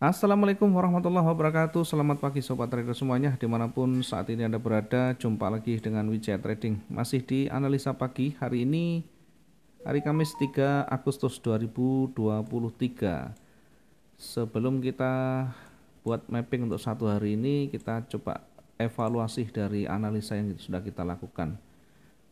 Assalamualaikum warahmatullahi wabarakatuh. Selamat pagi sobat trader semuanya, dimanapun saat ini Anda berada. Jumpa lagi dengan Wijaya Trading. Masih di analisa pagi hari ini, hari Kamis 3 Agustus 2023. Sebelum kita buat mapping untuk satu hari ini, kita coba evaluasi dari analisa yang sudah kita lakukan.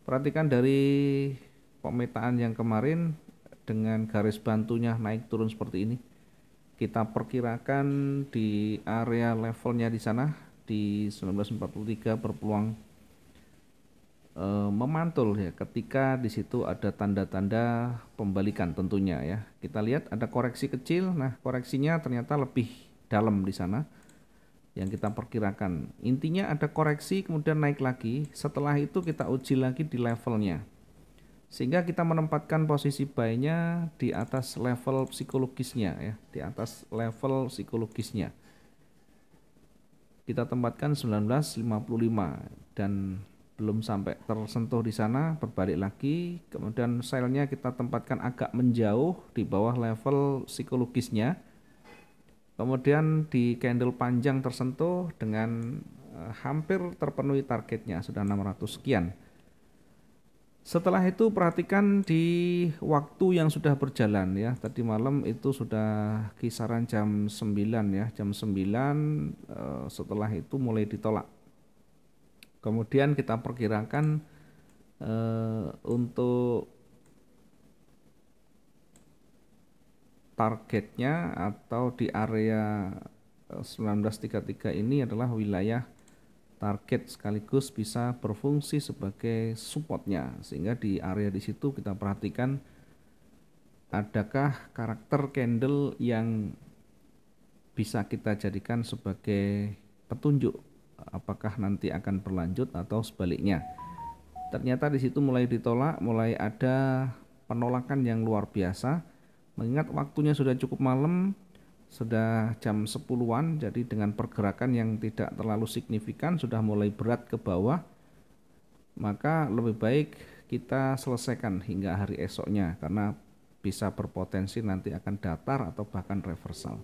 Perhatikan dari pemetaan yang kemarin dengan garis bantunya naik turun seperti ini. Kita perkirakan di area levelnya di sana di 1943 berpeluang memantul ya, ketika di situ ada tanda-tanda pembalikan tentunya ya. Kita lihat ada koreksi kecil. Nah, koreksinya ternyata lebih dalam di sana yang kita perkirakan. Intinya ada koreksi kemudian naik lagi. Setelah itu kita uji lagi di levelnya, sehingga kita menempatkan posisi buy-nya di atas level psikologisnya ya, di atas level psikologisnya. Kita tempatkan 1955 dan belum sampai tersentuh di sana, berbalik lagi. Kemudian sell-nya kita tempatkan agak menjauh di bawah level psikologisnya. Kemudian di candle panjang tersentuh dengan hampir terpenuhi targetnya, sudah 600 sekian. Setelah itu perhatikan di waktu yang sudah berjalan ya. Tadi malam itu sudah kisaran jam 9 ya. Jam 9 setelah itu mulai ditolak. Kemudian kita perkirakan untuk targetnya atau di area 1933 ini adalah wilayah target sekaligus bisa berfungsi sebagai supportnya, sehingga di area di situ kita perhatikan adakah karakter candle yang bisa kita jadikan sebagai petunjuk apakah nanti akan berlanjut atau sebaliknya. Ternyata di situ mulai ditolak, mulai ada penolakan yang luar biasa, mengingat waktunya sudah cukup malam, sudah jam 10-an, jadi dengan pergerakan yang tidak terlalu signifikan sudah mulai berat ke bawah, maka lebih baik kita selesaikan hingga hari esoknya karena bisa berpotensi nanti akan datar atau bahkan reversal.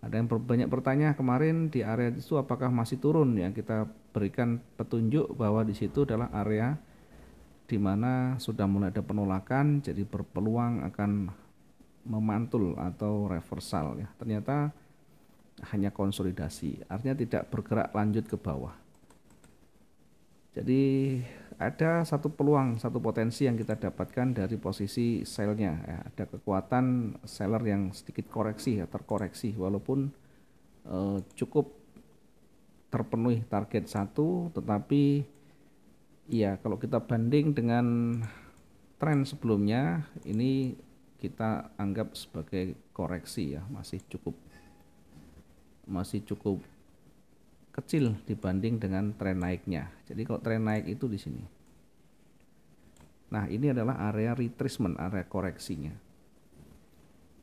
Ada yang banyak bertanya kemarin di area itu apakah masih turun ya, kita berikan petunjuk bahwa di situ adalah area di mana sudah mulai ada penolakan, jadi berpeluang akan memantul atau reversal ya. Ternyata hanya konsolidasi, artinya tidak bergerak lanjut ke bawah. Jadi ada satu peluang, satu potensi yang kita dapatkan dari posisi sell-nya ya. Ada kekuatan seller yang sedikit koreksi ya, terkoreksi walaupun cukup terpenuhi target satu, tetapi ya kalau kita banding dengan tren sebelumnya ini kita anggap sebagai koreksi ya, masih cukup kecil dibanding dengan tren naiknya. Jadi kalau tren naik itu di sini. Nah, ini adalah area retracement, area koreksinya.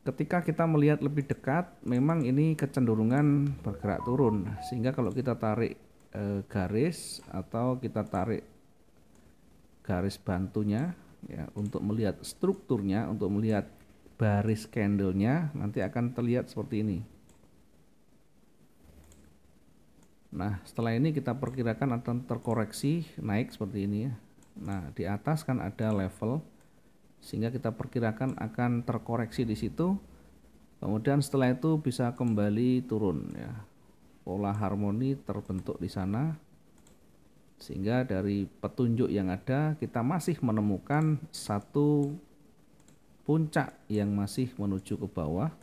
Ketika kita melihat lebih dekat, memang ini kecenderungan bergerak turun, sehingga kalau kita tarik garis atau kita tarik garis bantunya ya, untuk melihat strukturnya, untuk melihat baris candlenya, nanti akan terlihat seperti ini. Nah, setelah ini kita perkirakan akan terkoreksi naik seperti ini ya. Nah, di atas kan ada level, sehingga kita perkirakan akan terkoreksi di situ. Kemudian setelah itu bisa kembali turun ya. Pola harmoni terbentuk di sana, sehingga dari petunjuk yang ada kita masih menemukan satu puncak yang masih menuju ke bawah,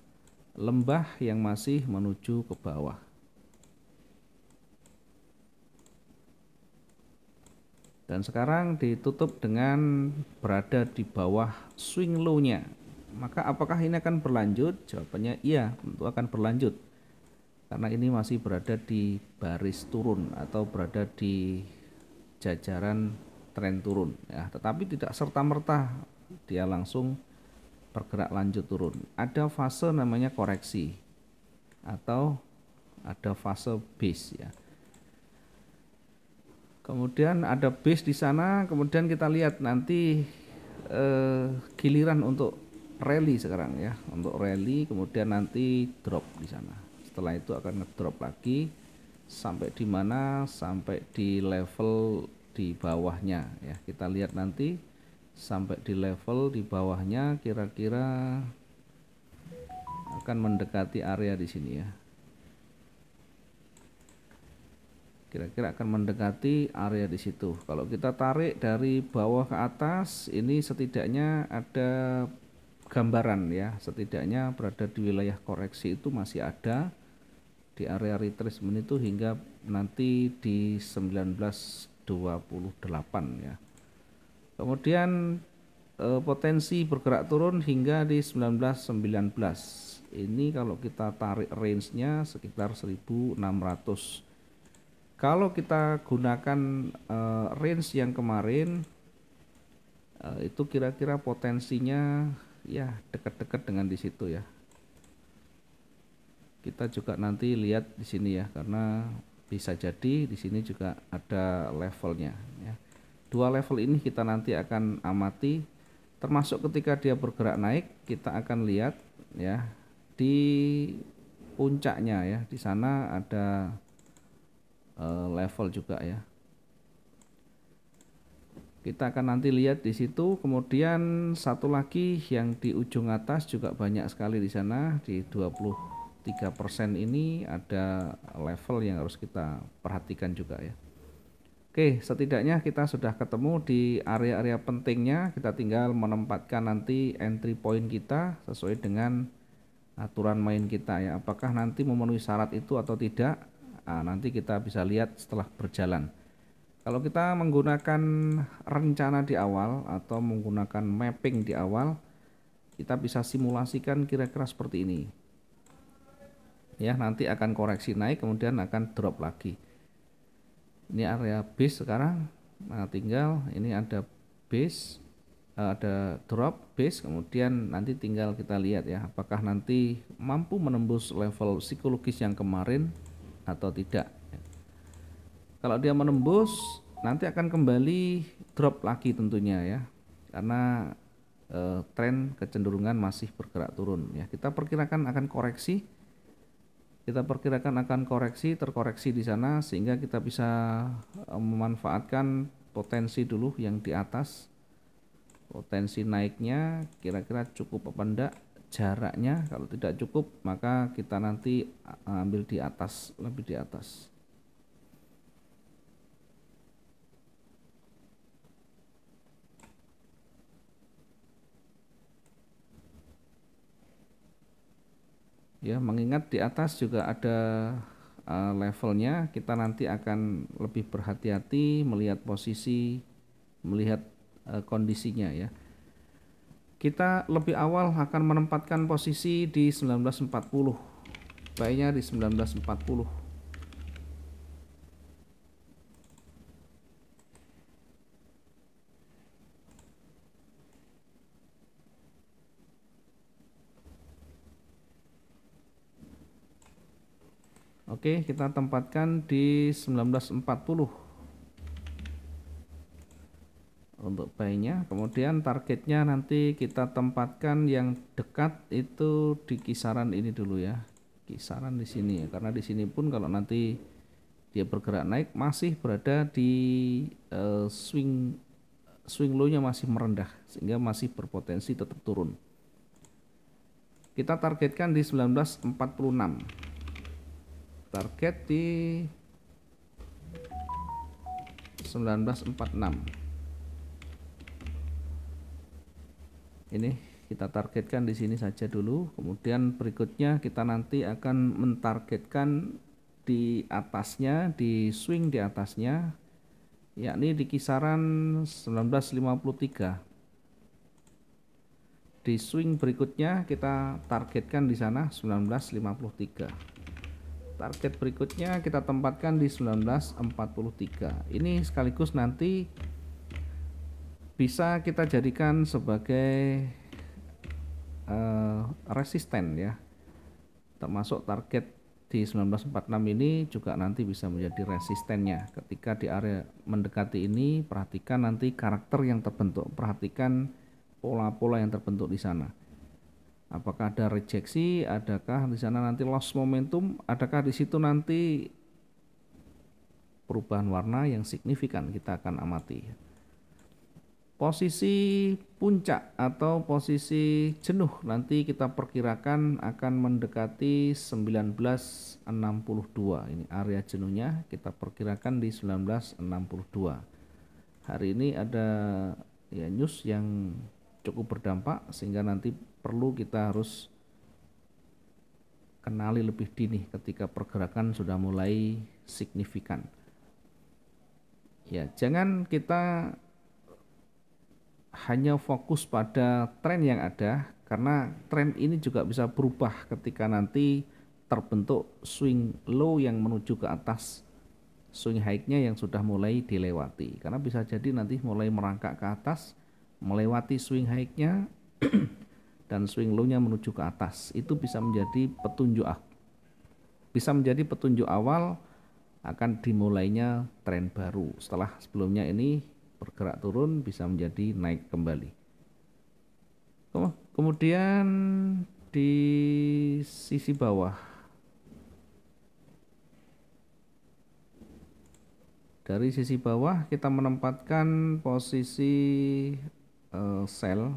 lembah yang masih menuju ke bawah. Dan sekarang ditutup dengan berada di bawah swing low-nya. Maka apakah ini akan berlanjut? Jawabannya iya, tentu akan berlanjut. Karena ini masih berada di baris turun atau berada di jajaran tren turun ya. Tetapi tidak serta-merta dia langsung bergerak lanjut turun. Ada fase namanya koreksi atau ada fase base ya. Kemudian ada base di sana, kemudian kita lihat nanti giliran untuk rally sekarang ya, untuk rally kemudian nanti drop di sana. Setelah itu akan ngedrop lagi sampai di mana? Sampai di level di bawahnya ya. Kita lihat nanti sampai di level di bawahnya kira-kira akan mendekati area di sini ya. Kira-kira akan mendekati area di situ. Kalau kita tarik dari bawah ke atas, ini setidaknya ada gambaran ya, setidaknya berada di wilayah koreksi itu masih ada di area retracement itu hingga nanti di 1928 ya. Kemudian potensi bergerak turun hingga di 1919. Ini kalau kita tarik range-nya sekitar 1600. Kalau kita gunakan range yang kemarin itu kira-kira potensinya ya dekat-dekat dengan di situ ya. Kita juga nanti lihat di sini ya, karena bisa jadi di sini juga ada levelnya ya. Dua level ini kita nanti akan amati, termasuk ketika dia bergerak naik kita akan lihat ya di puncaknya ya. Di sana ada level juga ya. Kita akan nanti lihat di situ. Kemudian satu lagi yang di ujung atas juga banyak sekali di sana, di 23% ini ada level yang harus kita perhatikan juga ya. Oke, setidaknya kita sudah ketemu di area-area pentingnya. Kita tinggal menempatkan nanti entry point kita sesuai dengan aturan main kita ya. Apakah nanti memenuhi syarat itu atau tidak? Nah, nanti kita bisa lihat setelah berjalan. Kalau kita menggunakan rencana di awal atau menggunakan mapping di awal, kita bisa simulasikan kira-kira seperti ini. Ya, nanti akan koreksi naik kemudian akan drop lagi. Ini area base sekarang. Nah, tinggal ini ada base, ada drop base, kemudian nanti tinggal kita lihat ya apakah nanti mampu menembus level psikologis yang kemarin atau tidak. Kalau dia menembus nanti akan kembali drop lagi tentunya ya, karena tren kecenderungan masih bergerak turun ya. Kita perkirakan akan koreksi, terkoreksi di sana sehingga kita bisa memanfaatkan potensi dulu yang di atas. Potensi naiknya kira-kira cukup apa enggak jaraknya, kalau tidak cukup maka kita nanti ambil di atas, lebih di atas. Ya, mengingat di atas juga ada levelnya, kita nanti akan lebih berhati-hati melihat posisi, melihat kondisinya ya. Kita lebih awal akan menempatkan posisi di 1940, baiknya di 1940. Oke, kita tempatkan di 1940 untuk buy-nya. Kemudian targetnya nanti kita tempatkan yang dekat itu di kisaran ini dulu ya, kisaran di sini ya, karena di sini pun kalau nanti dia bergerak naik masih berada di swing low-nya masih merendah sehingga masih berpotensi tetap turun. Kita targetkan di 1946, target di 1946. Ini kita targetkan di sini saja dulu. Kemudian berikutnya kita nanti akan mentargetkan di atasnya, di swing di atasnya, yakni di kisaran 1953. Di swing berikutnya kita targetkan di sana 1953. Target berikutnya kita tempatkan di 1943. Ini sekaligus nanti bisa kita jadikan sebagai resisten ya, termasuk target di 1946 ini juga nanti bisa menjadi resistennya. Ketika di area mendekati ini, perhatikan nanti karakter yang terbentuk, perhatikan pola-pola yang terbentuk di sana. Apakah ada rejeksi, adakah di sana nanti loss momentum, adakah di situ nanti perubahan warna yang signifikan, kita akan amati. Posisi puncak atau posisi jenuh nanti kita perkirakan akan mendekati 1962. Ini area jenuhnya kita perkirakan di 1962. Hari ini ada ya news yang cukup berdampak sehingga nanti perlu kita harus kenali lebih dini ketika pergerakan sudah mulai signifikan. Ya, jangan kita hanya fokus pada tren yang ada, karena tren ini juga bisa berubah ketika nanti terbentuk swing low yang menuju ke atas, swing high-nya yang sudah mulai dilewati. Karena bisa jadi nanti mulai merangkak ke atas, melewati swing high-nya dan swing low-nya menuju ke atas. Itu bisa menjadi petunjuk awal akan dimulainya tren baru. Setelah sebelumnya ini bergerak turun, bisa menjadi naik kembali. Kemudian di sisi bawah, dari sisi bawah kita menempatkan posisi sell.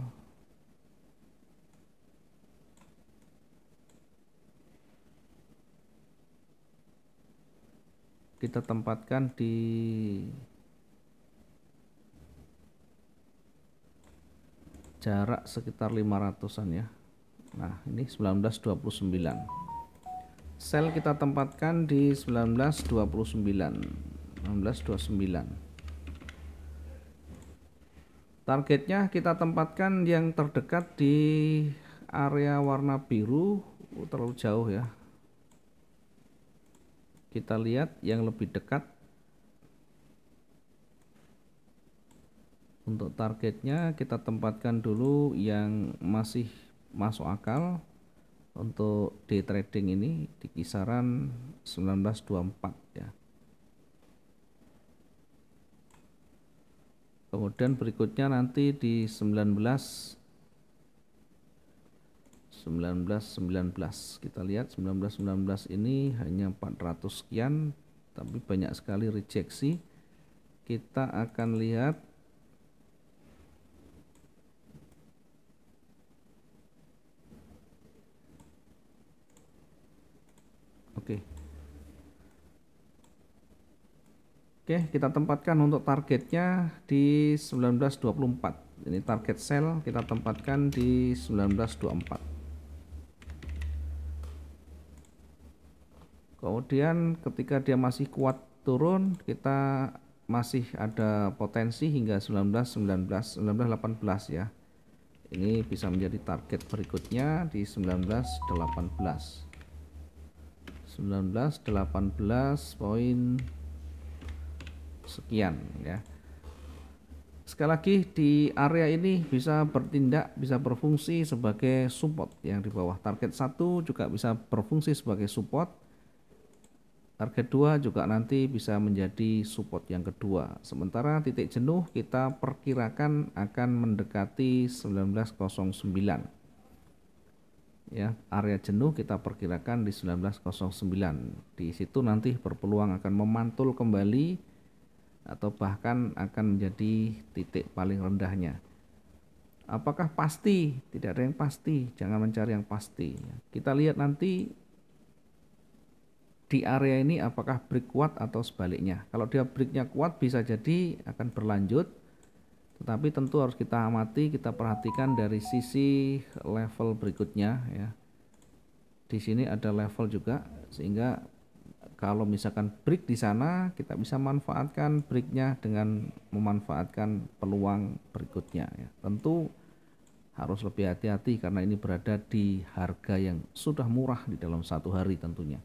Kita tempatkan di jarak sekitar 500-an ya. Nah, ini 1929. Sell kita tempatkan di 1929. Targetnya kita tempatkan yang terdekat di area warna biru, terlalu jauh ya. Kita lihat yang lebih dekat. Untuk targetnya kita tempatkan dulu yang masih masuk akal untuk day trading ini di kisaran 1924 ya. Kemudian berikutnya nanti di 1919 kita lihat 1919 ini hanya 400 sekian, tapi banyak sekali rejeksi. Kita akan lihat Oke, kita tempatkan untuk targetnya di 1924. Ini target sell kita tempatkan di 1924. Kemudian ketika dia masih kuat turun, kita masih ada potensi hingga 1918 ya. Ini bisa menjadi target berikutnya di 1918. 1918 poin sekian ya. Sekali lagi di area ini bisa bertindak, bisa berfungsi sebagai support yang di bawah. Target 1 juga bisa berfungsi sebagai support. Target 2 juga nanti bisa menjadi support yang kedua. Sementara titik jenuh kita perkirakan akan mendekati 1909. Ya, area jenuh kita perkirakan di 1909. Di situ nanti berpeluang akan memantul kembali atau bahkan akan menjadi titik paling rendahnya. Apakah pasti? Tidak ada yang pasti, jangan mencari yang pasti. Kita lihat nanti di area ini apakah break kuat atau sebaliknya. Kalau dia breaknya kuat bisa jadi akan berlanjut, tetapi tentu harus kita amati, kita perhatikan dari sisi level berikutnya ya. Di sini ada level juga, sehingga kalau misalkan break di sana, kita bisa manfaatkan breaknya dengan memanfaatkan peluang berikutnya ya. Tentu harus lebih hati-hati karena ini berada di harga yang sudah murah di dalam satu hari tentunya.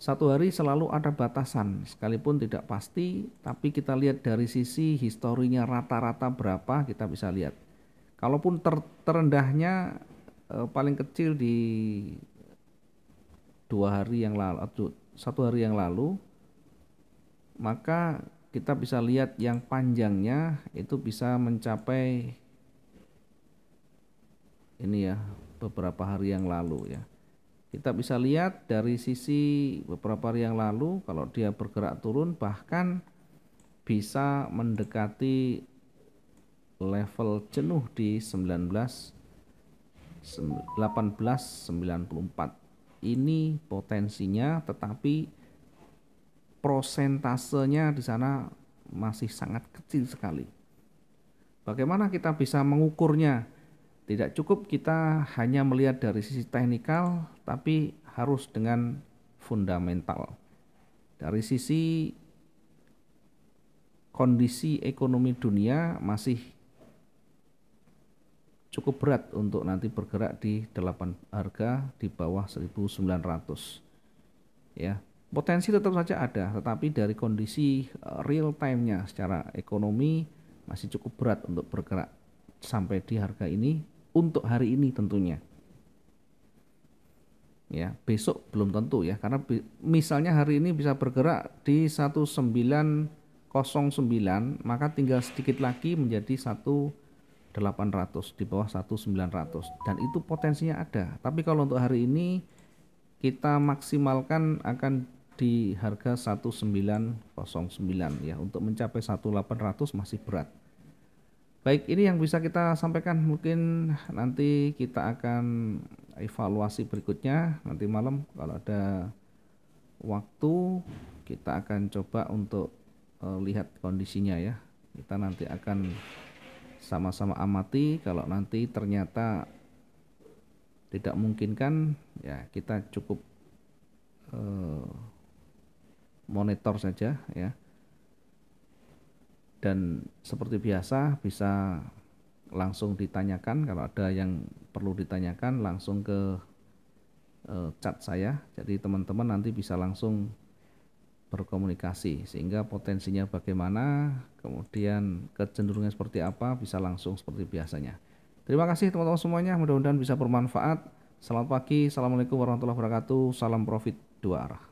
Satu hari selalu ada batasan, sekalipun tidak pasti, tapi kita lihat dari sisi historinya rata-rata berapa, kita bisa lihat. Kalaupun terendahnya paling kecil di 2 hari yang lalu atau 1 hari yang lalu, maka kita bisa lihat yang panjangnya itu bisa mencapai ini ya beberapa hari yang lalu ya. Kita bisa lihat dari sisi beberapa hari yang lalu kalau dia bergerak turun bahkan bisa mendekati level jenuh di 1894. Ini potensinya, tetapi prosentasenya di sana masih sangat kecil sekali. Bagaimana kita bisa mengukurnya? Tidak cukup kita hanya melihat dari sisi teknikal, tapi harus dengan fundamental. Dari sisi kondisi ekonomi dunia masih cukup berat untuk nanti bergerak di 8 harga di bawah 1900. Ya, potensi tetap saja ada, tetapi dari kondisi real time-nya secara ekonomi masih cukup berat untuk bergerak sampai di harga ini untuk hari ini tentunya. Ya, besok belum tentu ya, karena misalnya hari ini bisa bergerak di 1909, maka tinggal sedikit lagi menjadi 1800, di bawah 1900, dan itu potensinya ada. Tapi kalau untuk hari ini kita maksimalkan akan di harga 1909 ya, untuk mencapai 1800 masih berat. Baik, ini yang bisa kita sampaikan. Mungkin nanti kita akan evaluasi berikutnya nanti malam kalau ada waktu, kita akan coba untuk lihat kondisinya ya. Kita nanti akan sama-sama amati. Kalau nanti ternyata tidak memungkinkan ya, kita cukup monitor saja ya. Dan seperti biasa bisa langsung ditanyakan, kalau ada yang perlu ditanyakan langsung ke chat saya. Jadi teman-teman nanti bisa langsung berkomunikasi, sehingga potensinya bagaimana, kemudian kecenderungannya seperti apa, bisa langsung seperti biasanya. Terima kasih teman-teman semuanya, mudah-mudahan bisa bermanfaat. Selamat pagi, assalamualaikum warahmatullahi wabarakatuh, salam profit dua arah.